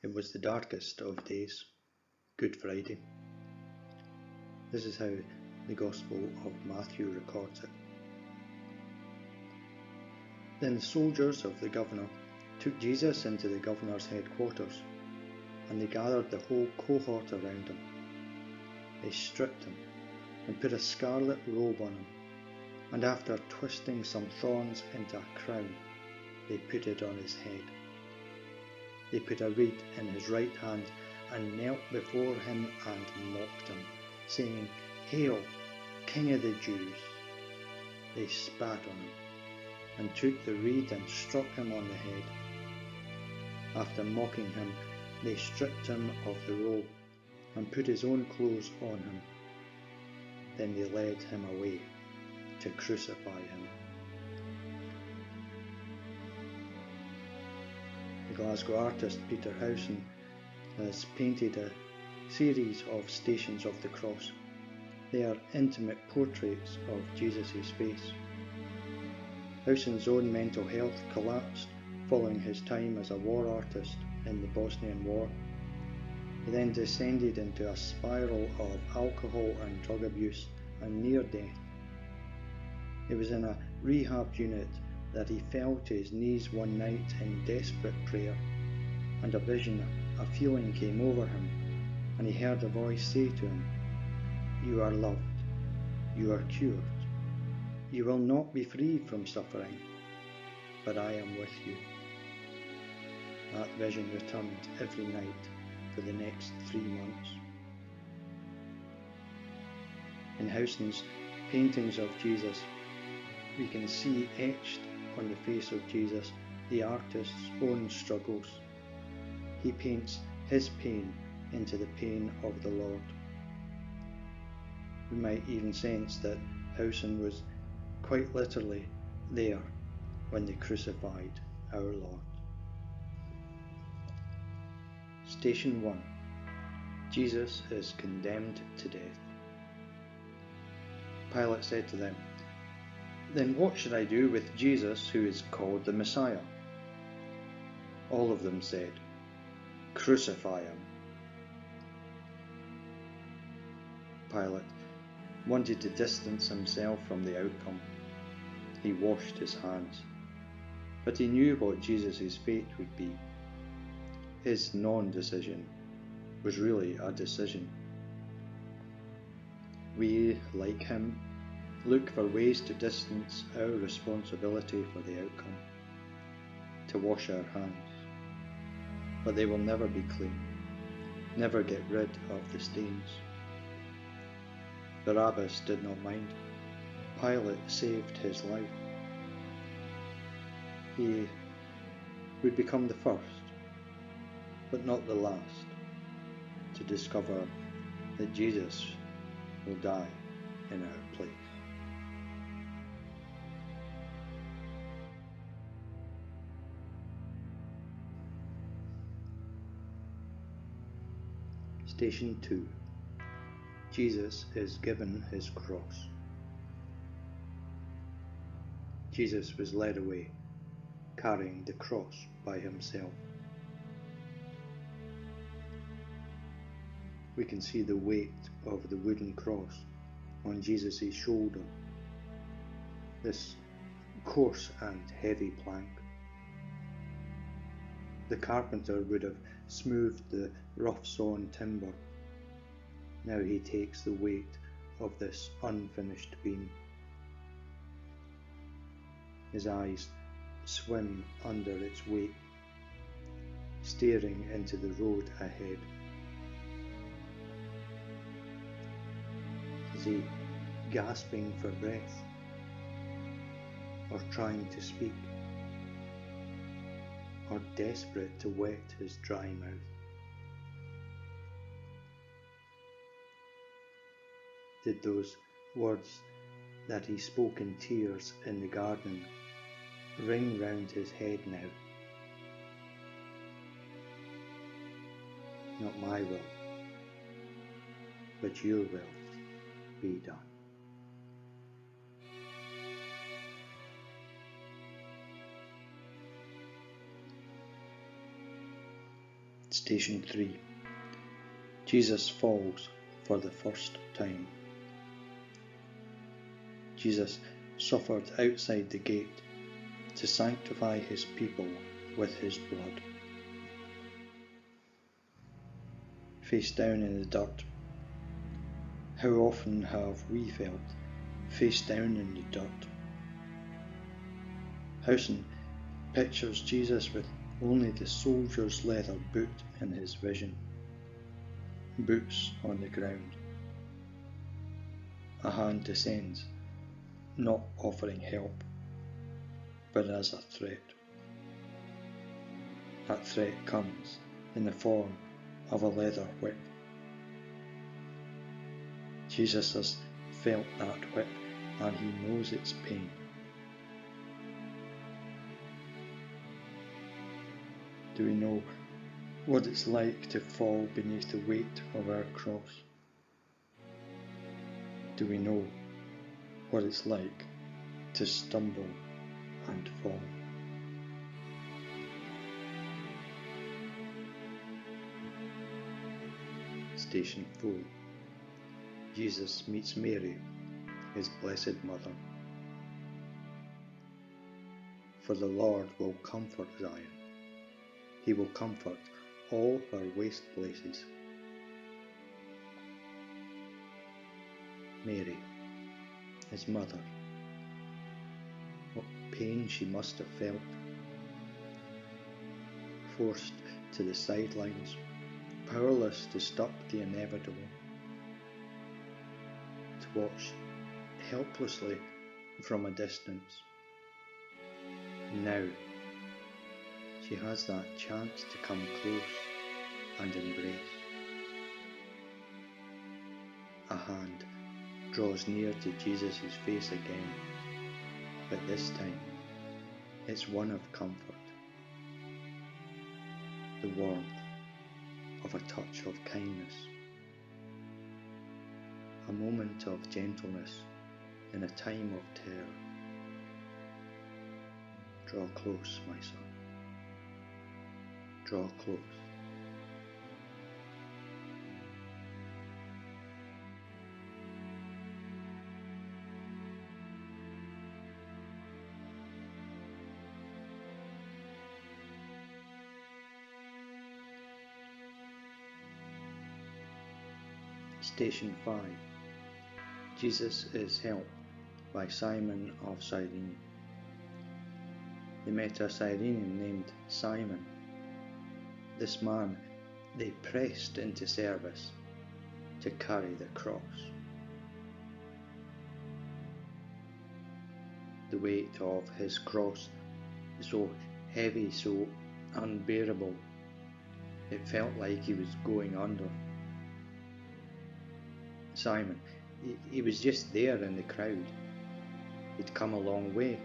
It was the darkest of days, Good Friday. This is how the Gospel of Matthew records it. Then the soldiers of the governor took Jesus into the governor's headquarters, and they gathered the whole cohort around him. They stripped him and put a scarlet robe on him, and after twisting some thorns into a crown, they put it on his head. They put a reed in his right hand and knelt before him and mocked him, saying, "Hail, King of the Jews!" They spat on him and took the reed and struck him on the head. After mocking him, they stripped him of the robe and put his own clothes on him. Then they led him away to crucify him. The Glasgow artist Peter Howson has painted a series of Stations of the Cross. They are intimate portraits of Jesus' face. Howson's own mental health collapsed following his time as a war artist in the Bosnian War. He then descended into a spiral of alcohol and drug abuse and near death. It was in a rehab unit that he fell to his knees one night in desperate prayer, and a vision, a feeling came over him, and he heard a voice say to him, "You are loved, you are cured, you will not be free from suffering, but I am with you." That vision returned every night for the next 3 months. In Howson's paintings of Jesus, we can see etched on the face of Jesus the artist's own struggles. He paints his pain into the pain of the Lord. We might even sense that Howson was quite literally there when they crucified our Lord. Station 1. Jesus is condemned to death. Pilate said to them, "Then what should I do with Jesus who is called the Messiah?" All of them said, "Crucify him." Pilate wanted to distance himself from the outcome. He washed his hands, but he knew what Jesus' fate would be. His non-decision was really a decision. We, like him, look for ways to distance our responsibility for the outcome, to wash our hands, but they will never be clean, never get rid of the stains. Barabbas did not mind. Pilate saved his life. He would become the first, but not the last, to discover that Jesus will die in our place. Station 2. Jesus is given his cross. Jesus was led away, carrying the cross by himself. We can see the weight of the wooden cross on Jesus' shoulder, this coarse and heavy plank. The carpenter would have smoothed the rough-sawn timber. Now he takes the weight of this unfinished beam. His eyes swim under its weight, staring into the road ahead. Is he gasping for breath, or trying to speak, or desperate to wet his dry mouth? Did those words that he spoke in tears in the garden ring round his head now? Not my will, but your will be done. Station 3. Jesus falls for the first time. Jesus suffered outside the gate to sanctify his people with his blood. Face down in the dirt. How often have we felt face down in the dirt? Howson pictures Jesus with only the soldier's leather boot in his vision. Boots on the ground. A hand descends, not offering help, but as a threat. That threat comes in the form of a leather whip. Jesus has felt that whip and he knows its pain. Do we know what it's like to fall beneath the weight of our cross? Do we know what it's like to stumble and fall? Station 4. Jesus meets Mary, his blessed mother. For the Lord will comfort Zion. He will comfort all her waste places. Mary, his mother. What pain she must have felt. Forced to the sidelines, powerless to stop the inevitable. To watch helplessly from a distance. Now, she has that chance to come close and embrace. A hand draws near to Jesus' face again, but this time it's one of comfort. The warmth of a touch of kindness. A moment of gentleness in a time of terror. Draw close, my son. Draw close. Station 5. Jesus is helped by Simon of Cyrene. They met a Cyrenian named Simon. This man they pressed into service to carry the cross. The weight of his cross so heavy, so unbearable, it felt like he was going under. Simon, he was just there in the crowd. He'd come a long way.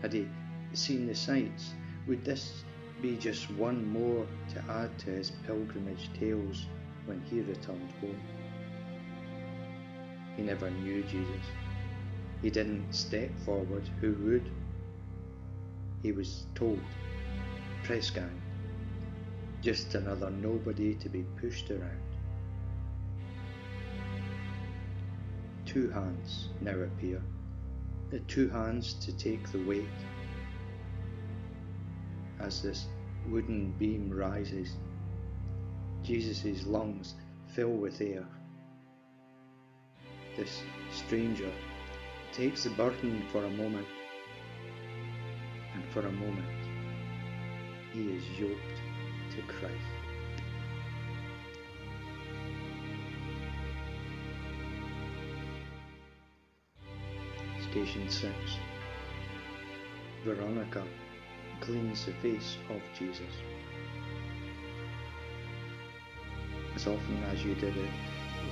Had he seen the sights? Would this be just one more to add to his pilgrimage tales when he returned home? He never knew Jesus. He didn't step forward. Who would? He was told, press gang, just another nobody to be pushed around. Two hands now appear, the two hands to take the weight. As this wooden beam rises, Jesus' lungs fill with air. This stranger takes the burden for a moment, and for a moment he is yoked to Christ. Station 6. Veronica cleans the face of Jesus. As often as you did it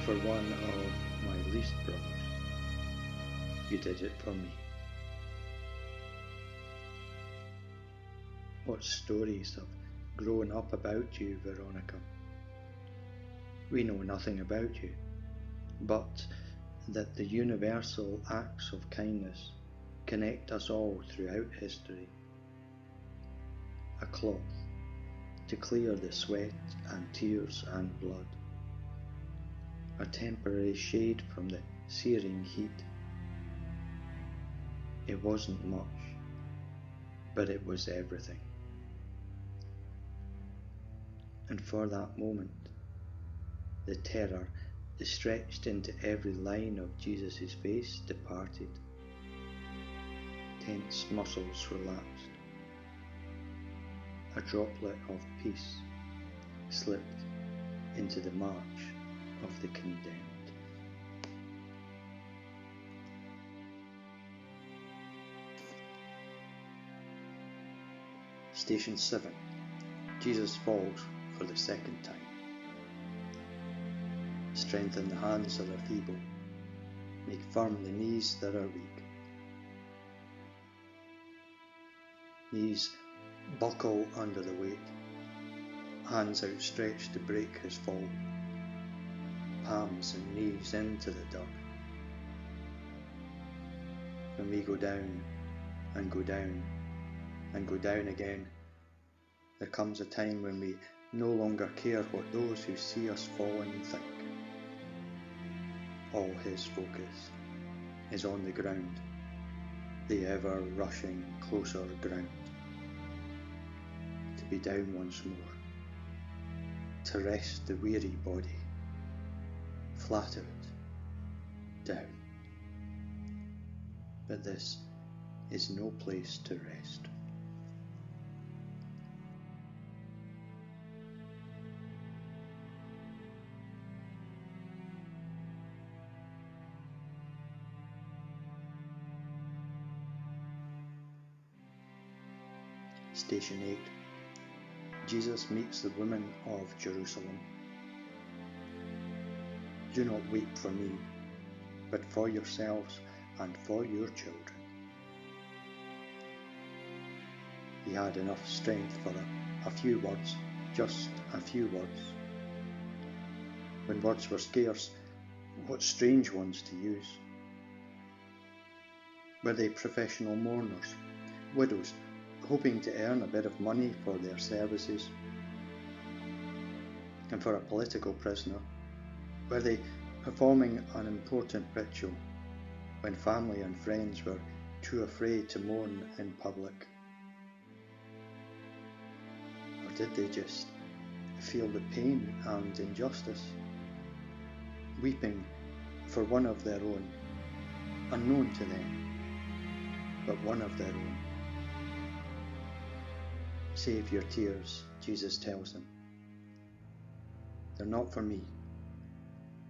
for one of my least brothers, you did it for me. What stories have grown up about you, Veronica? We know nothing about you, but that the universal acts of kindness connect us all throughout history. A cloth to clear the sweat and tears and blood, a temporary shade from the searing heat. It wasn't much, but it was everything. And for that moment, the terror stretched into every line of Jesus' face departed. Tense muscles relaxed. A droplet of peace slipped into the march of the condemned. Station 7. Jesus falls for the second time. Strengthen the hands that are feeble. Make firm the knees that are weak. Knees buckle under the weight. Hands outstretched to break his fall. Palms and knees into the dirt. When we go down and go down and go down again, there comes a time when we no longer care what those who see us falling think. All his focus is on the ground, the ever rushing closer ground. To be down once more, to rest the weary body, flat out, down. But this is no place to rest. Station 8. Jesus meets the women of Jerusalem. Do not weep for me, but for yourselves and for your children. He had enough strength for a few words, just a few words. When words were scarce, what strange ones to use. Were they professional mourners, widows, hoping to earn a bit of money for their services? And for a political prisoner, were they performing an important ritual when family and friends were too afraid to mourn in public? Or did they just feel the pain and injustice, weeping for one of their own, unknown to them, but one of their own? Save your tears, Jesus tells them. They're not for me,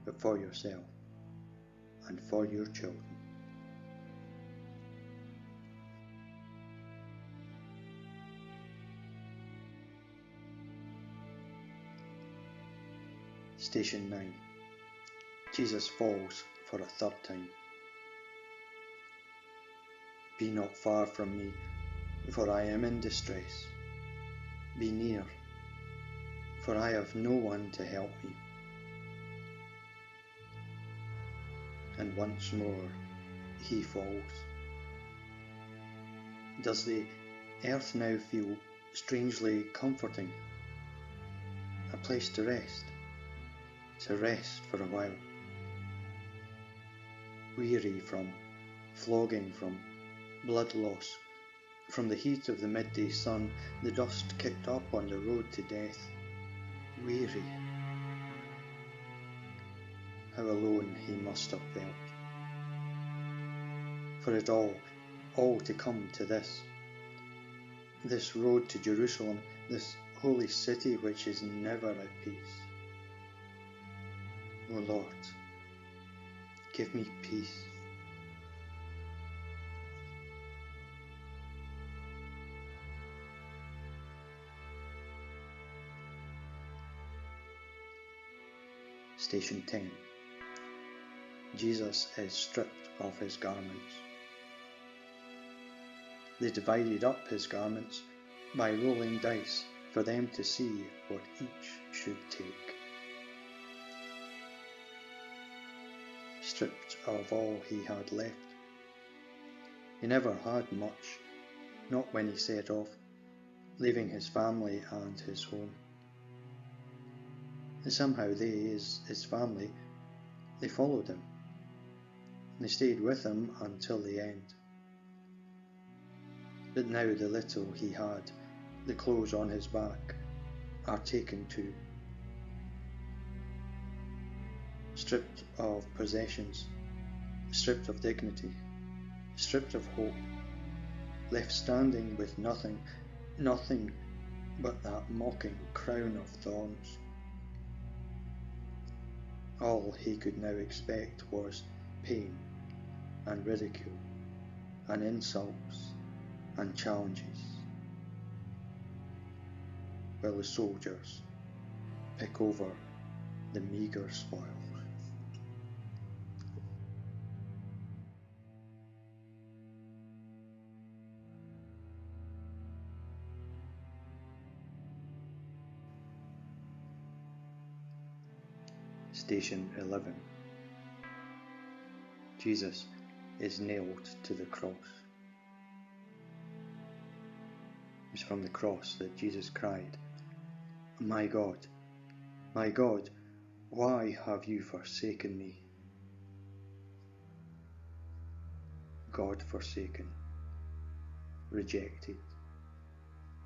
but for yourself and for your children. Station 9. Jesus falls for a third time. Be not far from me, for I am in distress. Be near, for I have no one to help me. And once more he falls. Does the earth now feel strangely comforting? A place to rest for a while. Weary from flogging, from blood loss, from the heat of the midday sun, the dust kicked up on the road to death. Weary. How alone he must have felt. For it all to come to this road to Jerusalem, this holy city which is never at peace. O Lord, give me peace. Station 10. Jesus is stripped of his garments. They divided up his garments by rolling dice for them to see what each should take. Stripped of all he had left. He never had much, not when he set off. leaving his family and his home. And somehow they, his family, they followed him. They stayed with him until the end. But now the little he had, the clothes on his back, are taken too. Stripped of possessions, stripped of dignity, stripped of hope, left standing with nothing but that mocking crown of thorns. All he could now expect was pain and ridicule and insults and challenges, while the soldiers pick over the meagre spoil. Station 11. Jesus is nailed to the cross. It was from the cross that Jesus cried, my God, why have you forsaken me?" God forsaken, rejected,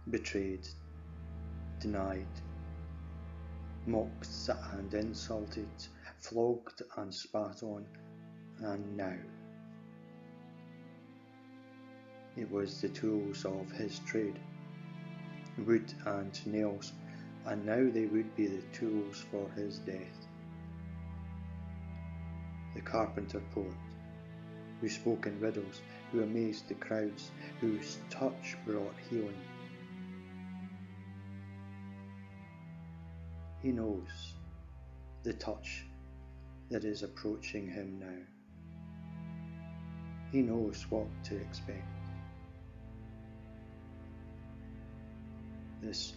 betrayed, denied, mocked and insulted, flogged and spat on, and now it was the tools of his trade, wood and nails, and now they would be the tools for his death. The carpenter poet, who spoke in riddles, who amazed the crowds, whose touch brought healing. He knows the touch that is approaching him now. He knows what to expect. This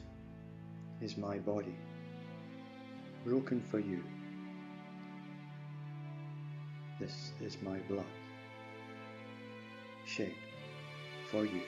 is my body, broken for you. This is my blood, shed for you.